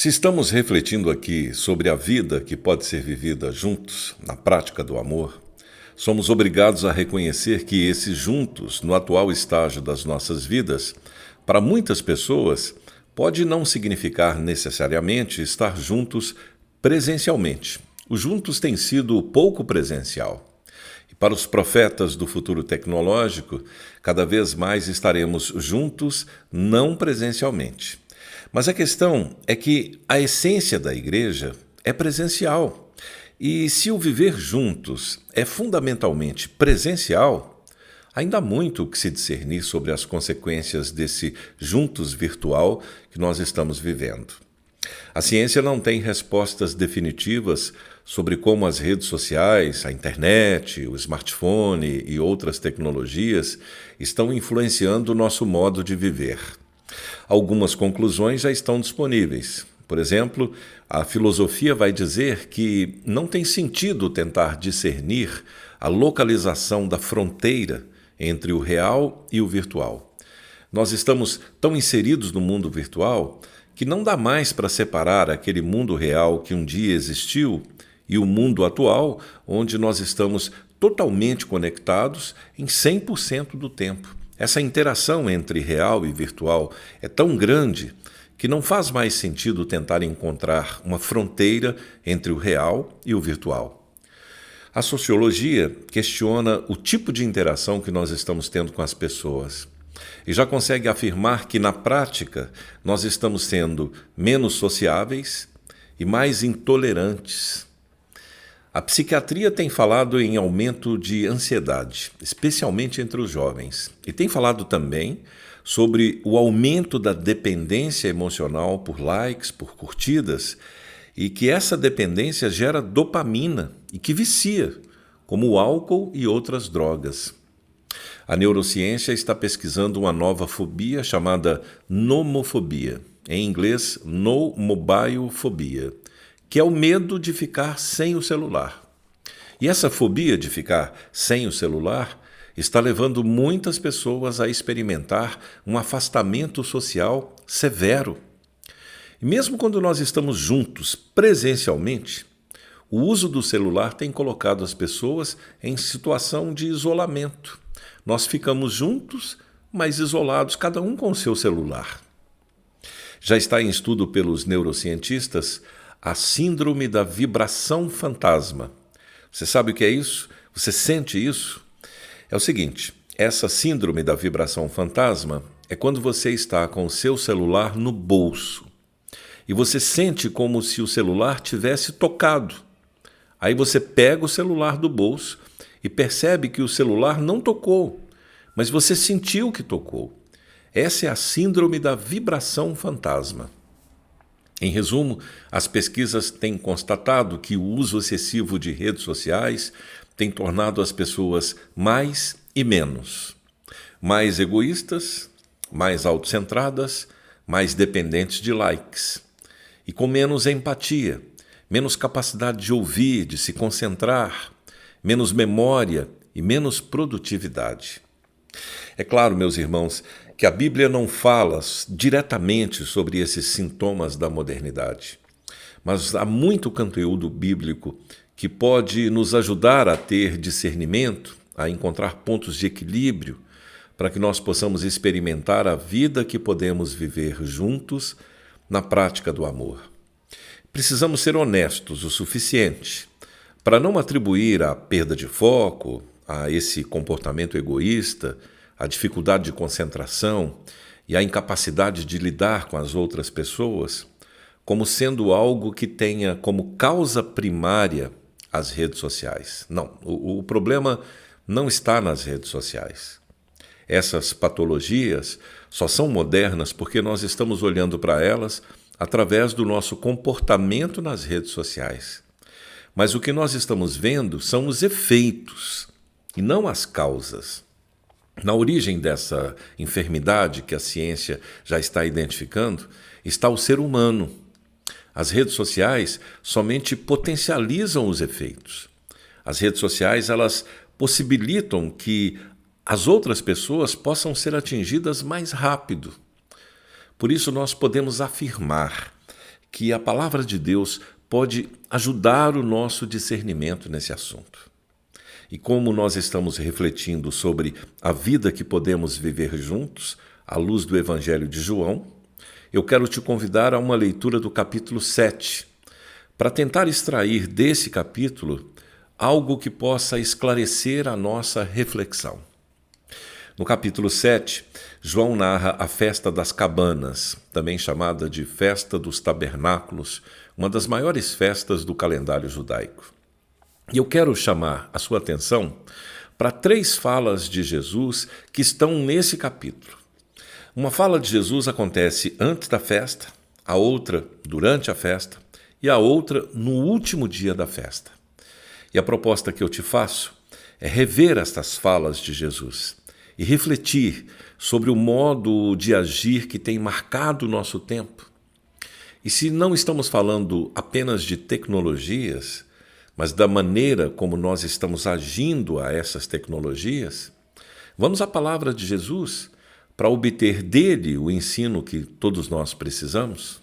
Se estamos refletindo aqui sobre a vida que pode ser vivida juntos, na prática do amor, somos obrigados a reconhecer que esses juntos, no atual estágio das nossas vidas, para muitas pessoas, pode não significar necessariamente estar juntos presencialmente. O juntos tem sido pouco presencial. E para os profetas do futuro tecnológico, cada vez mais estaremos juntos, não presencialmente. Mas a questão é que a essência da igreja é presencial. E se o viver juntos é fundamentalmente presencial, ainda há muito o que se discernir sobre as consequências desse juntos virtual que nós estamos vivendo. A ciência não tem respostas definitivas sobre como as redes sociais, a internet, o smartphone e outras tecnologias estão influenciando o nosso modo de viver. Algumas conclusões já estão disponíveis. Por exemplo, a filosofia vai dizer que não tem sentido tentar discernir a localização da fronteira entre o real e o virtual. Nós estamos tão inseridos no mundo virtual que não dá mais para separar aquele mundo real que um dia existiu e o mundo atual, onde nós estamos totalmente conectados em 100% do tempo. Essa interação entre real e virtual é tão grande que não faz mais sentido tentar encontrar uma fronteira entre o real e o virtual. A sociologia questiona o tipo de interação que nós estamos tendo com as pessoas e já consegue afirmar que, na prática, nós estamos sendo menos sociáveis e mais intolerantes. A psiquiatria tem falado em aumento de ansiedade, especialmente entre os jovens, e tem falado também sobre o aumento da dependência emocional por likes, por curtidas, e que essa dependência gera dopamina e que vicia, como o álcool e outras drogas. A neurociência está pesquisando uma nova fobia chamada nomofobia, em inglês no mobile phobia, que é o medo de ficar sem o celular. E essa fobia de ficar sem o celular está levando muitas pessoas a experimentar um afastamento social severo. E mesmo quando nós estamos juntos presencialmente, o uso do celular tem colocado as pessoas em situação de isolamento. Nós ficamos juntos, mas isolados, cada um com o seu celular. Já está em estudo pelos neurocientistas a síndrome da vibração fantasma. Você sabe o que é isso? Você sente isso? É o seguinte, essa síndrome da vibração fantasma é quando você está com o seu celular no bolso e você sente como se o celular tivesse tocado. Aí você pega o celular do bolso e percebe que o celular não tocou, mas você sentiu que tocou. Essa é a síndrome da vibração fantasma. Em resumo, as pesquisas têm constatado que o uso excessivo de redes sociais tem tornado as pessoas mais e menos. Mais egoístas, mais autocentradas, mais dependentes de likes. E com menos empatia, menos capacidade de ouvir, de se concentrar, menos memória e menos produtividade. É claro, meus irmãos, que a Bíblia não fala diretamente sobre esses sintomas da modernidade, mas há muito conteúdo bíblico que pode nos ajudar a ter discernimento, a encontrar pontos de equilíbrio, para que nós possamos experimentar a vida que podemos viver juntos na prática do amor. Precisamos ser honestos o suficiente para não atribuir a perda de foco, a esse comportamento egoísta, a dificuldade de concentração e a incapacidade de lidar com as outras pessoas como sendo algo que tenha como causa primária as redes sociais. Não, o problema não está nas redes sociais. Essas patologias só são modernas porque nós estamos olhando para elas através do nosso comportamento nas redes sociais. Mas o que nós estamos vendo são os efeitos e não as causas. Na origem dessa enfermidade que a ciência já está identificando, está o ser humano. As redes sociais somente potencializam os efeitos. As redes sociais, elas possibilitam que as outras pessoas possam ser atingidas mais rápido. Por isso nós podemos afirmar que a palavra de Deus pode ajudar o nosso discernimento nesse assunto. E como nós estamos refletindo sobre a vida que podemos viver juntos, à luz do Evangelho de João, eu quero te convidar a uma leitura do capítulo 7, para tentar extrair desse capítulo algo que possa esclarecer a nossa reflexão. No capítulo 7, João narra a festa das cabanas, também chamada de festa dos tabernáculos, uma das maiores festas do calendário judaico. E eu quero chamar a sua atenção para 3 falas de Jesus que estão nesse capítulo. Uma fala de Jesus acontece antes da festa, a outra durante a festa e a outra no último dia da festa. E a proposta que eu te faço é rever estas falas de Jesus e refletir sobre o modo de agir que tem marcado o nosso tempo. E se não estamos falando apenas de tecnologias, mas da maneira como nós estamos agindo a essas tecnologias, vamos à palavra de Jesus para obter dele o ensino que todos nós precisamos.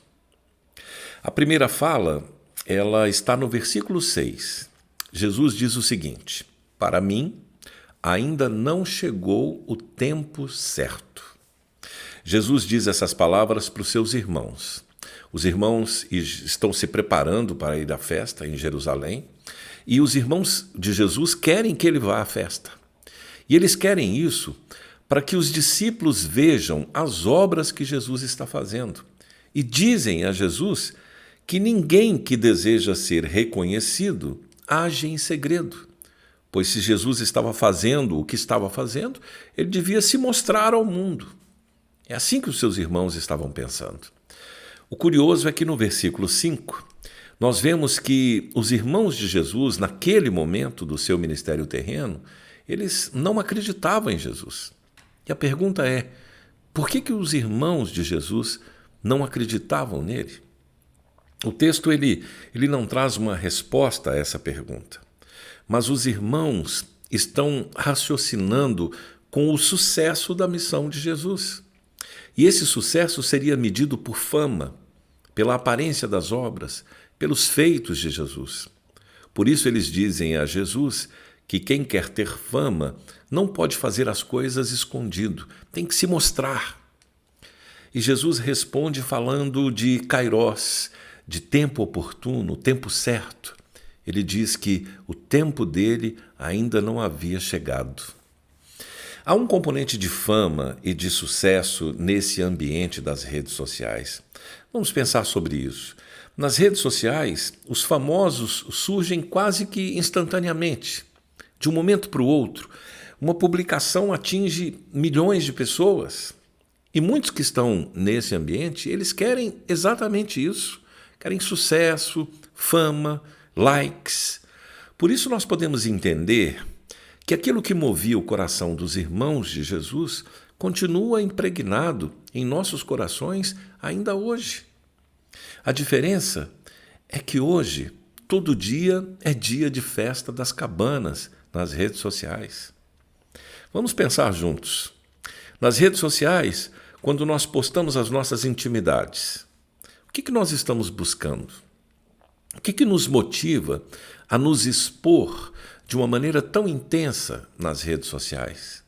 A primeira fala, ela está no versículo 6. Jesus diz o seguinte: para mim, ainda não chegou o tempo certo. Jesus diz essas palavras para os seus irmãos. Os irmãos estão se preparando para ir à festa em Jerusalém e os irmãos de Jesus querem que ele vá à festa. E eles querem isso para que os discípulos vejam as obras que Jesus está fazendo. E dizem a Jesus que ninguém que deseja ser reconhecido age em segredo, pois se Jesus estava fazendo o que estava fazendo, ele devia se mostrar ao mundo. É assim que os seus irmãos estavam pensando. O curioso é que no versículo 5, nós vemos que os irmãos de Jesus, naquele momento do seu ministério terreno, eles não acreditavam em Jesus. E a pergunta é, por que os irmãos de Jesus não acreditavam nele? O texto ele não traz uma resposta a essa pergunta, mas os irmãos estão raciocinando com o sucesso da missão de Jesus. E esse sucesso seria medido por fama, pela aparência das obras, pelos feitos de Jesus. Por isso eles dizem a Jesus que quem quer ter fama não pode fazer as coisas escondido, tem que se mostrar. E Jesus responde falando de kairós, de tempo oportuno, tempo certo. Ele diz que o tempo dele ainda não havia chegado. Há um componente de fama e de sucesso nesse ambiente das redes sociais. Vamos pensar sobre isso. Nas redes sociais, os famosos surgem quase que instantaneamente. De um momento para o outro, uma publicação atinge milhões de pessoas. E muitos que estão nesse ambiente, eles querem exatamente isso. Querem sucesso, fama, likes. Por isso nós podemos entender que aquilo que movia o coração dos irmãos de Jesus continua impregnado em nossos corações ainda hoje. A diferença é que hoje, todo dia é dia de festa das cabanas nas redes sociais. Vamos pensar juntos. Nas redes sociais, quando nós postamos as nossas intimidades, o que nós estamos buscando? O que nos motiva a nos expor de uma maneira tão intensa nas redes sociais?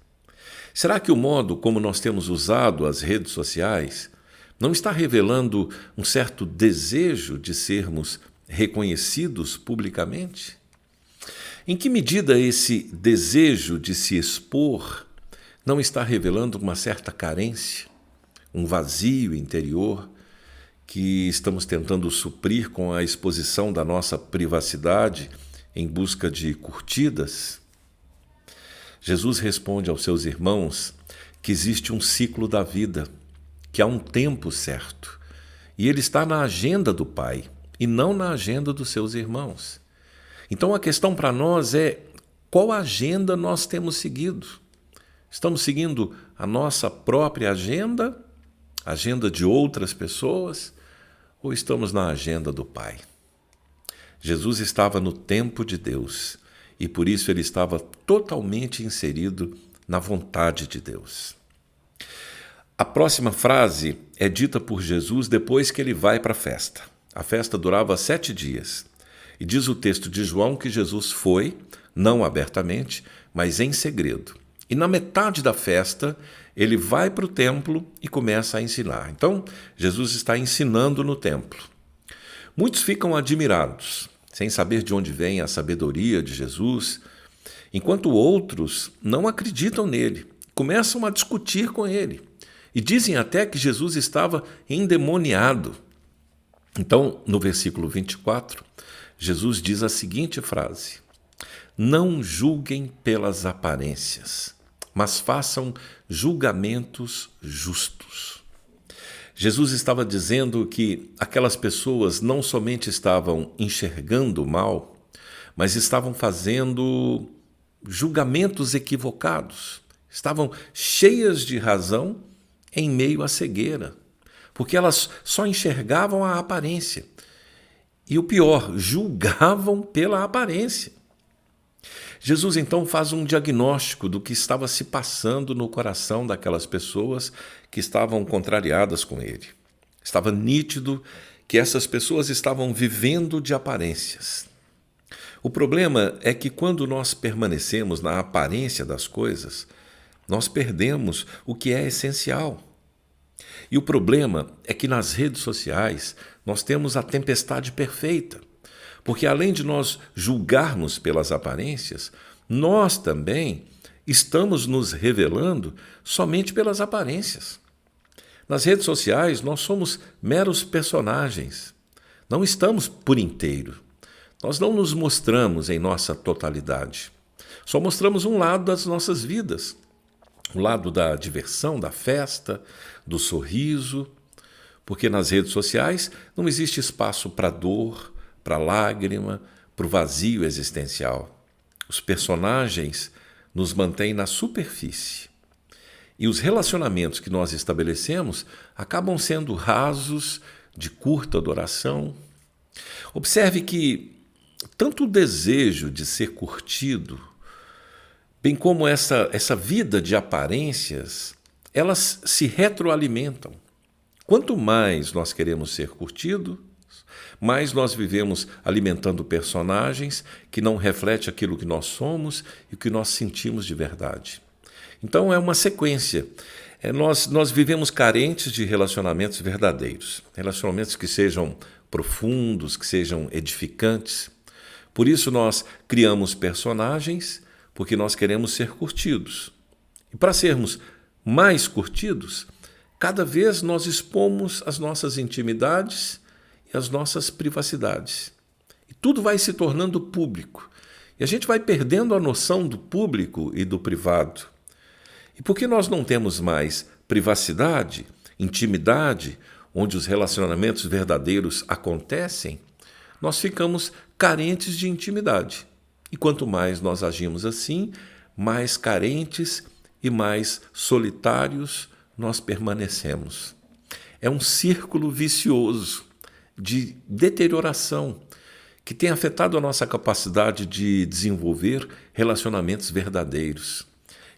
Será que o modo como nós temos usado as redes sociais não está revelando um certo desejo de sermos reconhecidos publicamente? Em que medida esse desejo de se expor não está revelando uma certa carência, um vazio interior que estamos tentando suprir com a exposição da nossa privacidade em busca de curtidas? Jesus responde aos seus irmãos que existe um ciclo da vida, que há um tempo certo, e ele está na agenda do Pai e não na agenda dos seus irmãos. Então a questão para nós é: qual agenda nós temos seguido? Estamos seguindo a nossa própria agenda, a agenda de outras pessoas, ou estamos na agenda do Pai? Jesus estava no tempo de Deus e por isso ele estava totalmente inserido na vontade de Deus. A próxima frase é dita por Jesus depois que ele vai para a festa. A festa durava 7 dias. E diz o texto de João que Jesus foi, não abertamente, mas em segredo. E na metade da festa, ele vai para o templo e começa a ensinar. Então, Jesus está ensinando no templo. Muitos ficam admirados, sem saber de onde vem a sabedoria de Jesus, enquanto outros não acreditam nele, começam a discutir com ele. E dizem até que Jesus estava endemoniado. Então, no versículo 24, Jesus diz a seguinte frase: não julguem pelas aparências, mas façam julgamentos justos. Jesus estava dizendo que aquelas pessoas não somente estavam enxergando mal, mas estavam fazendo julgamentos equivocados. Estavam cheias de razão em meio à cegueira, porque elas só enxergavam a aparência. E o pior, julgavam pela aparência. Jesus então faz um diagnóstico do que estava se passando no coração daquelas pessoas que estavam contrariadas com ele. Estava nítido que essas pessoas estavam vivendo de aparências. O problema é que quando nós permanecemos na aparência das coisas, nós perdemos o que é essencial. E o problema é que nas redes sociais nós temos a tempestade perfeita. Porque além de nós julgarmos pelas aparências, nós também estamos nos revelando somente pelas aparências. Nas redes sociais, nós somos meros personagens. Não estamos por inteiro. Nós não nos mostramos em nossa totalidade. Só mostramos um lado das nossas vidas. O lado da diversão, da festa, do sorriso. Porque nas redes sociais não existe espaço para dor, para a lágrima, para o vazio existencial. Os personagens nos mantêm na superfície. E os relacionamentos que nós estabelecemos acabam sendo rasos, de curta duração. Observe que tanto o desejo de ser curtido, bem como essa vida de aparências, elas se retroalimentam. Quanto mais nós queremos ser curtidos, mais nós vivemos alimentando personagens que não refletem aquilo que nós somos e o que nós sentimos de verdade. Então é uma sequência. Nós vivemos carentes de relacionamentos verdadeiros, relacionamentos que sejam profundos, que sejam edificantes. Por isso nós criamos personagens, porque nós queremos ser curtidos. E para sermos mais curtidos, cada vez nós expomos as nossas intimidades e as nossas privacidades. E tudo vai se tornando público. E a gente vai perdendo a noção do público e do privado. E porque nós não temos mais privacidade, intimidade, onde os relacionamentos verdadeiros acontecem, nós ficamos carentes de intimidade. E quanto mais nós agimos assim, mais carentes e mais solitários nós permanecemos. É um círculo vicioso de deterioração que tem afetado a nossa capacidade de desenvolver relacionamentos verdadeiros.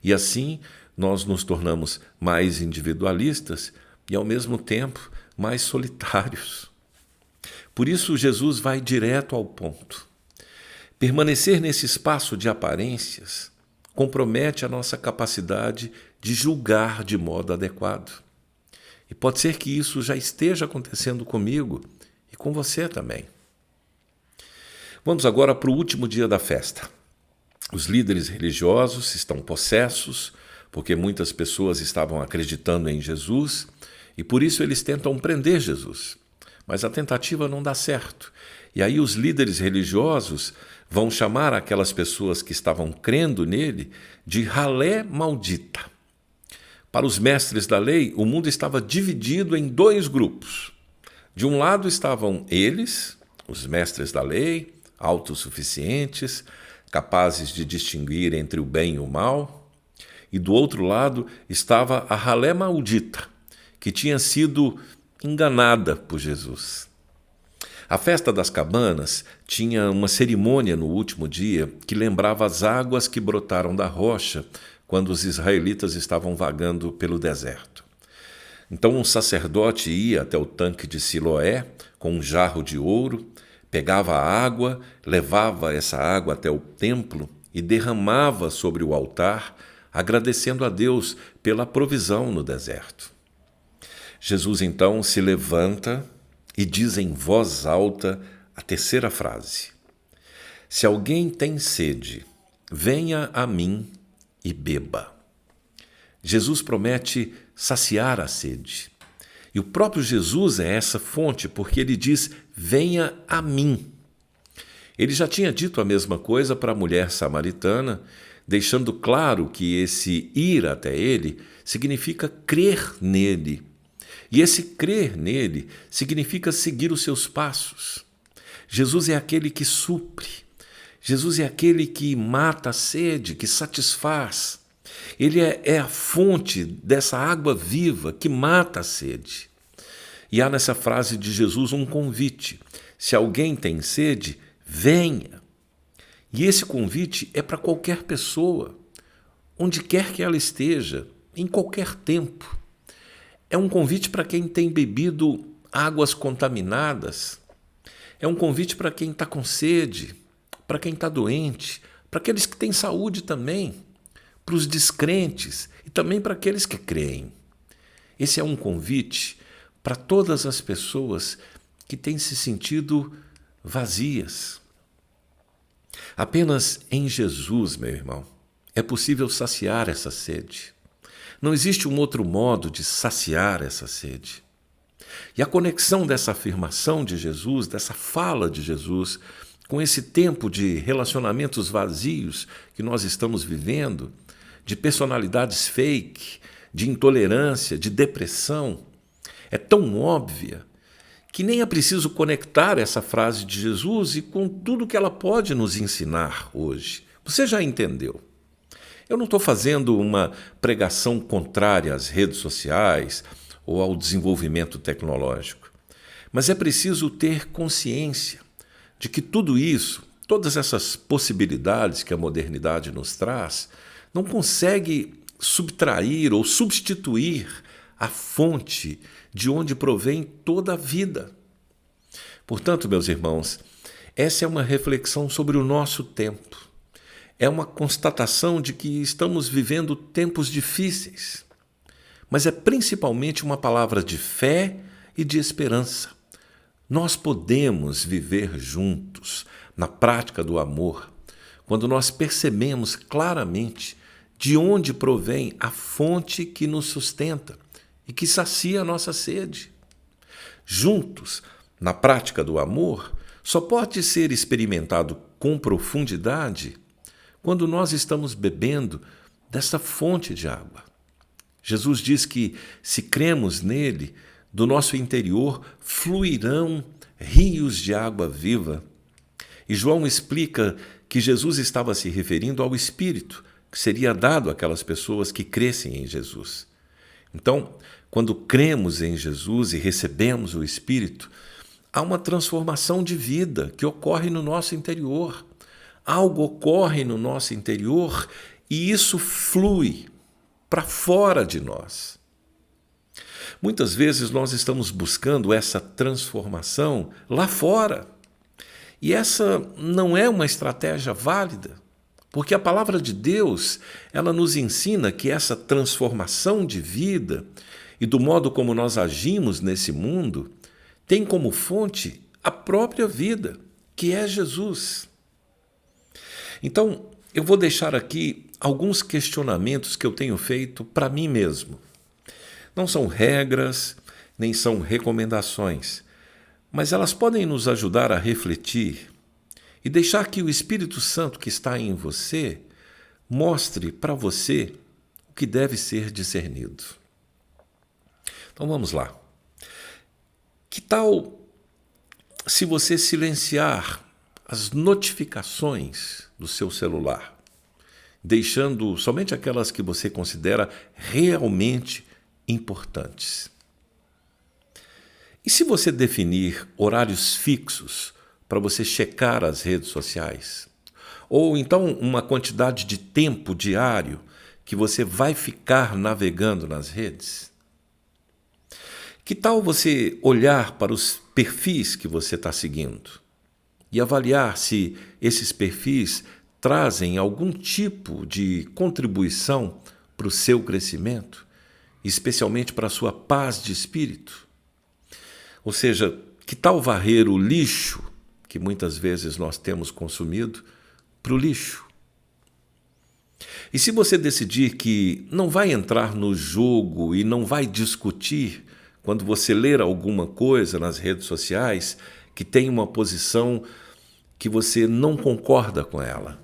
E assim nós nos tornamos mais individualistas e, ao mesmo tempo, mais solitários. Por isso, Jesus vai direto ao ponto. Permanecer nesse espaço de aparências compromete a nossa capacidade de julgar de modo adequado. E pode ser que isso já esteja acontecendo comigo e com você também. Vamos agora para o último dia da festa. Os líderes religiosos estão possessos, porque muitas pessoas estavam acreditando em Jesus, e por isso eles tentam prender Jesus. Mas a tentativa não dá certo. E aí os líderes religiosos vão chamar aquelas pessoas que estavam crendo nele de ralé maldita. Para os mestres da lei, o mundo estava dividido em 2 grupos. De um lado estavam eles, os mestres da lei, autossuficientes, capazes de distinguir entre o bem e o mal. E do outro lado estava a ralé maldita, que tinha sido enganada por Jesus. A festa das cabanas tinha uma cerimônia no último dia que lembrava as águas que brotaram da rocha quando os israelitas estavam vagando pelo deserto. Então um sacerdote ia até o tanque de Siloé com um jarro de ouro, pegava a água, levava essa água até o templo e derramava sobre o altar, agradecendo a Deus pela provisão no deserto. Jesus então se levanta e diz em voz alta a terceira frase: Se alguém tem sede, venha a mim e beba. Jesus promete saciar a sede. E o próprio Jesus é essa fonte, porque ele diz: venha a mim. Ele já tinha dito a mesma coisa para a mulher samaritana, deixando claro que esse ir até ele significa crer nele. E esse crer nele significa seguir os seus passos. Jesus é aquele que supre. Jesus é aquele que mata a sede, que satisfaz. Ele é a fonte dessa água viva que mata a sede. E há nessa frase de Jesus um convite: se alguém tem sede, venha. E esse convite é para qualquer pessoa, onde quer que ela esteja, em qualquer tempo. É um convite para quem tem bebido águas contaminadas. É um convite para quem está com sede, para quem está doente, para aqueles que têm saúde também, para os descrentes e também para aqueles que creem. Esse é um convite para todas as pessoas que têm se sentido vazias. Apenas em Jesus, meu irmão, é possível saciar essa sede. Não existe um outro modo de saciar essa sede. E a conexão dessa afirmação de Jesus, dessa fala de Jesus, com esse tempo de relacionamentos vazios que nós estamos vivendo, de personalidades fake, de intolerância, de depressão, é tão óbvia que nem é preciso conectar essa frase de Jesus e com tudo que ela pode nos ensinar hoje. Você já entendeu? Eu não estou fazendo uma pregação contrária às redes sociais ou ao desenvolvimento tecnológico, mas é preciso ter consciência de que tudo isso, todas essas possibilidades que a modernidade nos traz, não consegue subtrair ou substituir a fonte de onde provém toda a vida. Portanto, meus irmãos, essa é uma reflexão sobre o nosso tempo. É uma constatação de que estamos vivendo tempos difíceis, mas é principalmente uma palavra de fé e de esperança. Nós podemos viver juntos na prática do amor quando nós percebemos claramente de onde provém a fonte que nos sustenta e que sacia a nossa sede. Juntos, na prática do amor, só pode ser experimentado com profundidade quando nós estamos bebendo dessa fonte de água. Jesus diz que, se cremos nele, do nosso interior fluirão rios de água viva. E João explica que Jesus estava se referindo ao Espírito, que seria dado àquelas pessoas que crescem em Jesus. Então, quando cremos em Jesus e recebemos o Espírito, há uma transformação de vida que ocorre no nosso interior. Algo ocorre no nosso interior e isso flui para fora de nós. Muitas vezes nós estamos buscando essa transformação lá fora. E essa não é uma estratégia válida, porque a palavra de Deus, ela nos ensina que essa transformação de vida e do modo como nós agimos nesse mundo tem como fonte a própria vida, que é Jesus. Então, eu vou deixar aqui alguns questionamentos que eu tenho feito para mim mesmo. Não são regras, nem são recomendações, mas elas podem nos ajudar a refletir e deixar que o Espírito Santo que está em você mostre para você o que deve ser discernido. Então vamos lá. Que tal se você silenciar as notificações do seu celular, deixando somente aquelas que você considera realmente importantes? E se você definir horários fixos para você checar as redes sociais? Ou então uma quantidade de tempo diário que você vai ficar navegando nas redes? Que tal você olhar para os perfis que você está seguindo e avaliar se esses perfis trazem algum tipo de contribuição para o seu crescimento, especialmente para a sua paz de espírito. Ou seja, que tal varrer o lixo que muitas vezes nós temos consumido para o lixo? E se você decidir que não vai entrar no jogo e não vai discutir quando você ler alguma coisa nas redes sociais que tem uma posição que você não concorda com ela?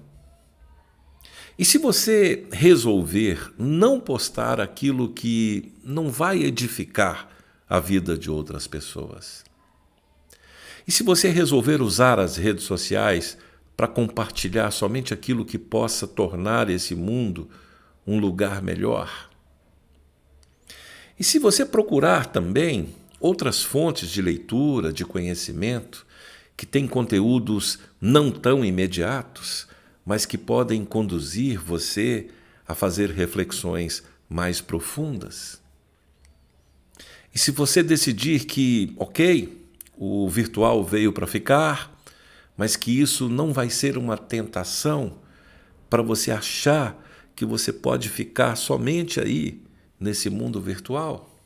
E se você resolver não postar aquilo que não vai edificar a vida de outras pessoas? E se você resolver usar as redes sociais para compartilhar somente aquilo que possa tornar esse mundo um lugar melhor? E se você procurar também outras fontes de leitura, de conhecimento, que têm conteúdos não tão imediatos, mas que podem conduzir você a fazer reflexões mais profundas? E se você decidir que, ok, o virtual veio para ficar, mas que isso não vai ser uma tentação para você achar que você pode ficar somente aí, nesse mundo virtual?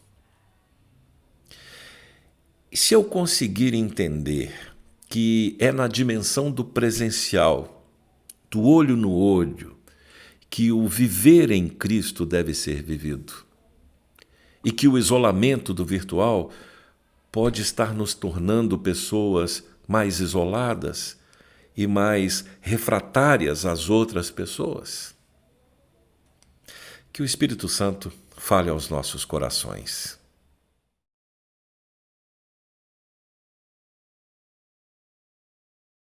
E se eu conseguir entender que é na dimensão do presencial, do olho no olho, que o viver em Cristo deve ser vivido, e que o isolamento do virtual pode estar nos tornando pessoas mais isoladas e mais refratárias às outras pessoas? Que o Espírito Santo fale aos nossos corações.